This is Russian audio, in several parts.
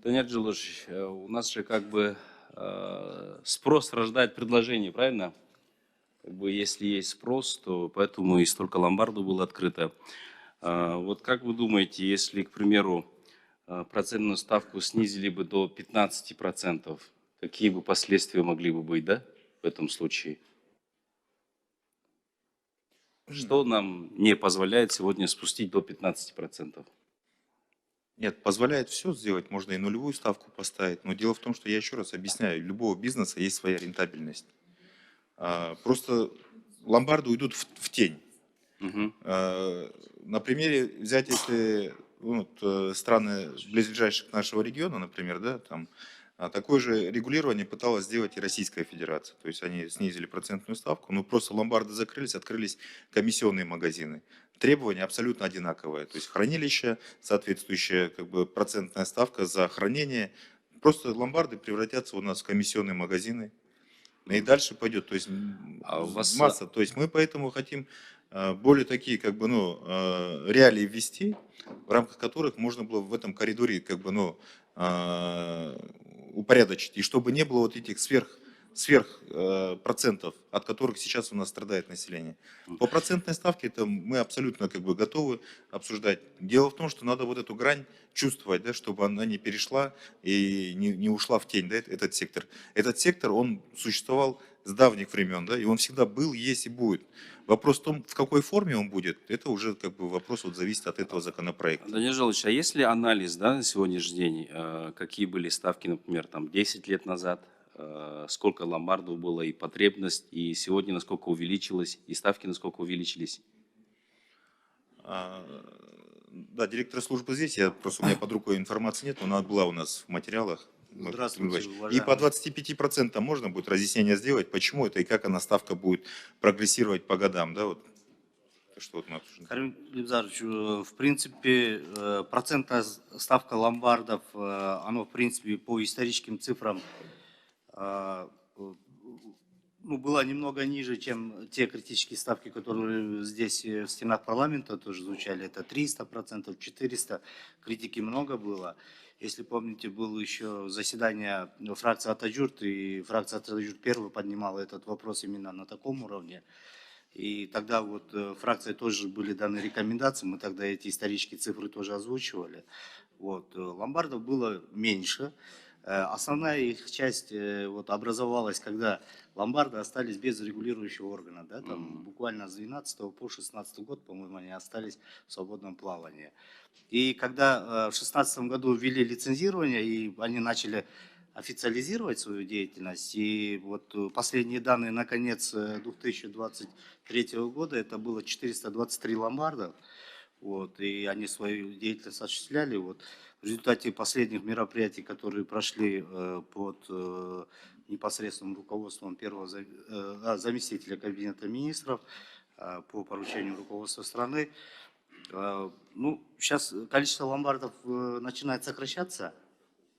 Даниил Джилович, у нас же как бы спрос рождает предложение, правильно? Как бы если есть спрос, то поэтому и столько ломбардов было открыто. Вот как вы думаете, если, к примеру, процентную ставку снизили бы до 15%, какие бы последствия могли бы быть, да, в этом случае? Что нам не позволяет сегодня спустить до 15%? Нет, позволяет все сделать, можно и нулевую ставку поставить, но дело в том, что я еще раз объясняю, у любого бизнеса есть своя рентабельность. Просто ломбарды уйдут в тень. Угу. На примере взять, если страны близлежащих к нашего региона, например, да, там такое же регулирование пыталась сделать и Российская Федерация. То есть они снизили процентную ставку, но просто ломбарды закрылись, открылись комиссионные магазины. Требования абсолютно одинаковые. То есть хранилище, соответствующая как бы процентная ставка за хранение. Просто ломбарды превратятся у нас в комиссионные магазины. И дальше пойдет, то есть А у вас масса. То есть мы поэтому хотим более такие как бы, реалии ввести, в рамках которых можно было в этом коридоре как бы, упорядочить. И чтобы не было вот этих сверх процентов, от которых сейчас у нас страдает население. По процентной ставке это мы абсолютно как бы готовы обсуждать. Дело в том, что надо вот эту грань чувствовать, да, чтобы она не перешла и не ушла в тень, да, этот сектор. Этот сектор, он существовал с давних времен, да, и он всегда был, есть и будет. Вопрос в том, в какой форме он будет, это уже как бы вопрос вот зависит от этого законопроекта. Даниил Жолович, а есть ли анализ, да, на сегодняшний день, какие были ставки, например, там 10 лет назад, сколько ломбардов было и потребность, и сегодня насколько увеличилась, и ставки насколько увеличились? Да, директор службы здесь, у меня под рукой информации нет, но она была у нас в материалах. Здравствуйте, И по уважаемый. 25% можно будет разъяснение сделать, почему это и как она ставка будет прогрессировать по годам, да, вот. Что вот мы обсуждаем. Карим Лебзарович, в принципе, процентная ставка ломбардов, оно, в принципе, по историческим цифрам, была немного ниже, чем те критические ставки, которые здесь в стенах парламента тоже звучали. Это 300%, 400%. Критики много было. Если помните, было еще заседание фракции Атаджурт, и фракция Атаджурт первая поднимала этот вопрос именно на таком уровне. И тогда вот фракции тоже были даны рекомендации, мы тогда эти исторические цифры тоже озвучивали. Вот. Ломбардов было меньше. Основная их часть вот, образовалась, когда ломбарды остались без регулирующего органа. Да, там, буквально с 12 по 16 год, по-моему, они остались в свободном плавании. И когда в 2016 году ввели лицензирование, и они начали официализировать свою деятельность, и вот последние данные на конец 2023 года, это было 423 ломбардов, вот, и они свою деятельность осуществляли. Вот, в результате последних мероприятий, которые прошли под непосредственным руководством первого заместителя Кабинета министров по поручению руководства страны, сейчас количество ломбардов начинает сокращаться.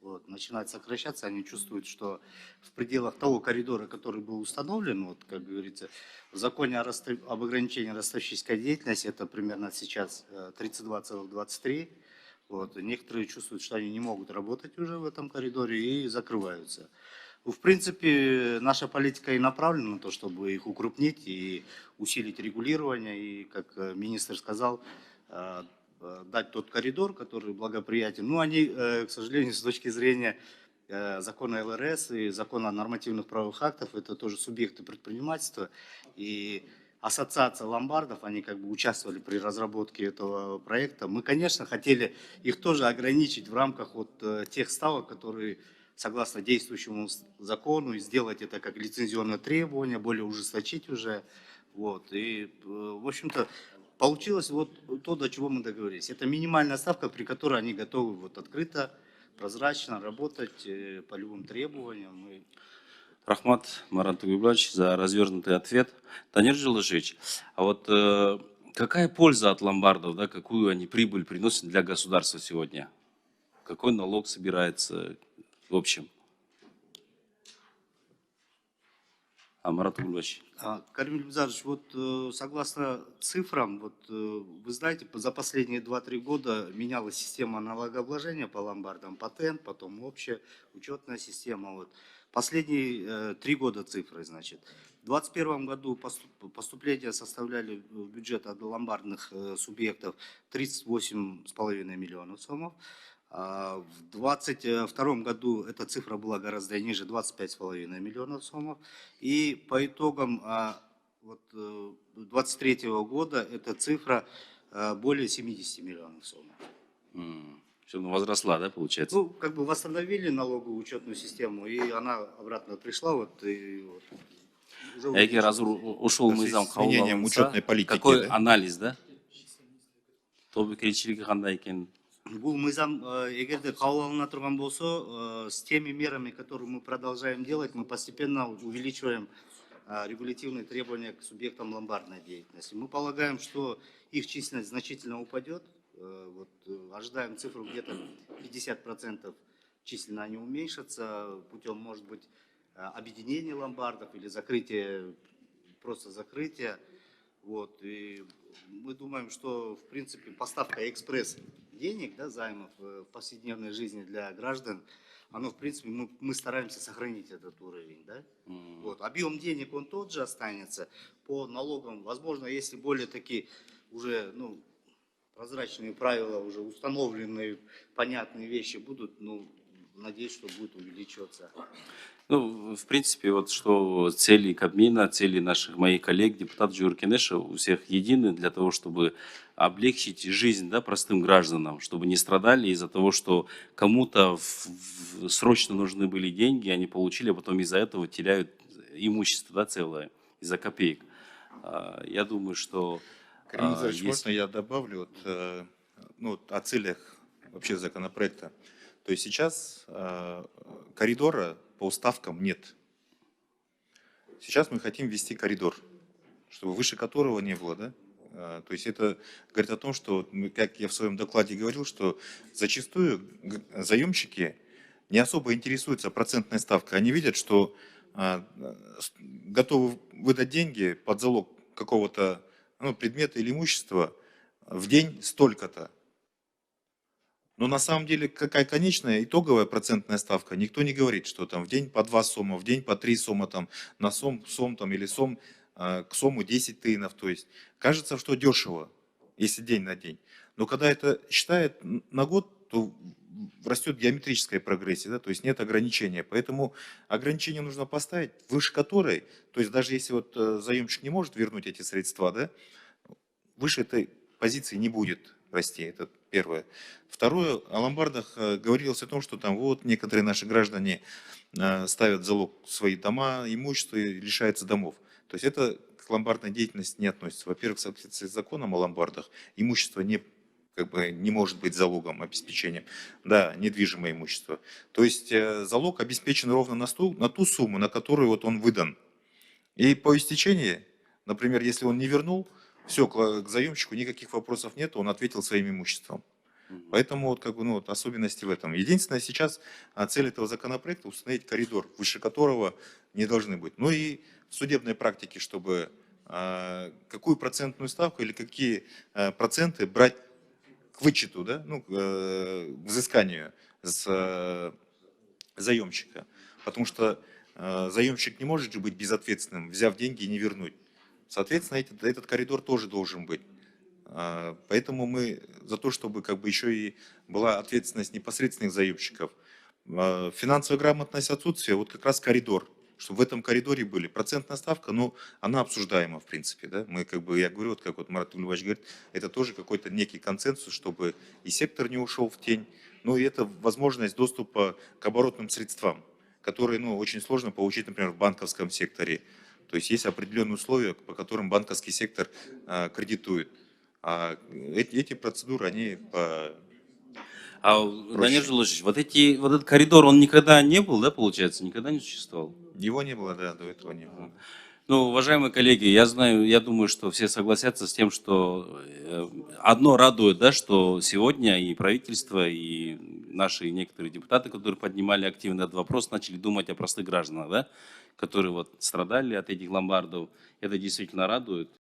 Вот, начинает сокращаться, они чувствуют, что в пределах того коридора, который был установлен, вот, как говорится, в законе об ограничении ростовщической деятельности, это примерно сейчас 32,23. Вот, некоторые чувствуют, что они не могут работать уже в этом коридоре и закрываются. В принципе, наша политика и направлена на то, чтобы их укрупнить и усилить регулирование, и, как министр сказал, дать тот коридор, который благоприятен. Но они, к сожалению, с точки зрения закона ЛРС и закона о нормативных правовых актов, это тоже субъекты предпринимательства. И ассоциация ломбардов, они как бы участвовали при разработке этого проекта. Мы, конечно, хотели их тоже ограничить в рамках вот тех ставок, которые согласно действующему закону, и сделать это как лицензионное требование, более ужесточить уже. Вот. И, в общем-то, получилось вот то, до чего мы договорились. Это минимальная ставка, при которой они готовы вот открыто, прозрачно работать по любым требованиям. Рахмат, Марат Тугибович, за развернутый ответ. Даниил Джилович, а вот какая польза от ломбардов, да, какую они прибыль приносят для государства сегодня? Какой налог собирается в общем? Марат Гульбаевич. Карим Ильмзарович, вот согласно цифрам, вот вы знаете, за последние 2-3 года менялась система налогообложения по ломбардам, патент, потом общая учетная система. Вот. Последние 3 года цифры, значит. В 2021 году поступления составляли в бюджет от ломбардных субъектов 38,5 миллионов сомов. В 2022 году эта цифра была гораздо ниже, 25,5 миллионов сомов. И по итогам 2023 года эта цифра более 70 миллионов сомов. Все равно возросла, да, получается? Ну, как бы восстановили налоговую учетную систему, и она обратно пришла. Уже Эгер Азур ушел То есть мыйзам с изменением учетной политики, какой да? анализ, да? Тобы керечилиги кандай экен? Бұл мыйзам, егерде қаулы алына тұрған болса, с теми мерами, которые мы продолжаем делать, мы постепенно увеличиваем регулятивные требования к субъектам ломбардной деятельности. Мы полагаем, что их численность значительно упадет. Ожидаем цифру где-то 50% численно они уменьшатся путем, может быть, объединения ломбардов или закрытия, просто закрытия. И мы думаем, что, в принципе, поставка экспресс денег, да, займов в повседневной жизни для граждан, оно, в принципе, мы стараемся сохранить этот уровень. Да? Объем денег, он тот же останется. По налогам, возможно, если более такие уже прозрачные правила, уже установленные, понятные вещи будут, надеюсь, что будет увеличиваться. В принципе, вот что цели Кабмина, цели моих коллег, депутатов Джуркенеша, у всех едины для того, чтобы облегчить жизнь, да, простым гражданам, чтобы не страдали из-за того, что кому-то срочно нужны были деньги, они получили, а потом из-за этого теряют имущество, да, целое, из-за копеек. Я думаю, что... Карим Ильич, можно я добавлю о целях вообще законопроекта? То есть сейчас коридора по уставкам нет. Сейчас мы хотим ввести коридор, чтобы выше которого не было, да? То есть это говорит о том, что, как я в своем докладе говорил, что зачастую заемщики не особо интересуются процентной ставкой. Они видят, что готовы выдать деньги под залог какого-то предмета или имущества в день столько-то. Но на самом деле, какая конечная итоговая процентная ставка, никто не говорит, что там в день по 2 сома, в день по 3 сома, там, на сом там, или сом к сому 10 тынов. То есть кажется, что дешево, если день на день. Но когда это считает на год, то растет геометрическая прогрессия, да, то есть нет ограничения. Поэтому ограничение нужно поставить, выше которой, то есть даже если заемщик не может вернуть эти средства, да, выше этой позиции не будет расти. Это первое. Второе, о ломбардах говорилось о том, что там некоторые наши граждане ставят в залог свои дома, имущество и лишаются домов. То есть это к ломбардной деятельности не относится. Во-первых, в соответствии с законом о ломбардах, имущество не может быть залогом, обеспечением. Да, недвижимое имущество. То есть залог обеспечен ровно на ту сумму, на которую он выдан. И по истечении, например, если он не вернул, все, к заемщику никаких вопросов нет, он ответил своим имуществом. Поэтому особенности в этом. Единственное, сейчас цель этого законопроекта установить коридор, выше которого не должны быть. Ну и в судебной практике, чтобы какую процентную ставку или какие проценты брать к вычету, да, к взысканию с заемщика. Потому что заемщик не может же быть безответственным, взяв деньги и не вернуть. Соответственно, этот коридор тоже должен быть. Поэтому мы за то, чтобы еще и была ответственность непосредственных заемщиков. Финансовая грамотность отсутствия, как раз коридор. Чтобы в этом коридоре были. Процентная ставка, она обсуждаема в принципе. Да? Я говорю, как Марат Гульбаевич говорит, это тоже какой-то некий консенсус, чтобы и сектор не ушел в тень. И это возможность доступа к оборотным средствам, которые очень сложно получить, например, в банковском секторе. То есть есть определенные условия, по которым банковский сектор кредитует. А эти процедуры, они Данил Жулович, этот коридор, он никогда не был, да, получается, никогда не существовал? Его не было, да, до этого не было. Уважаемые коллеги, я думаю, что все согласятся с тем, что одно радует, да, что сегодня и правительство, и наши некоторые депутаты, которые поднимали активно этот вопрос, начали думать о простых гражданах, да, которые вот страдали от этих ломбардов. Это действительно радует.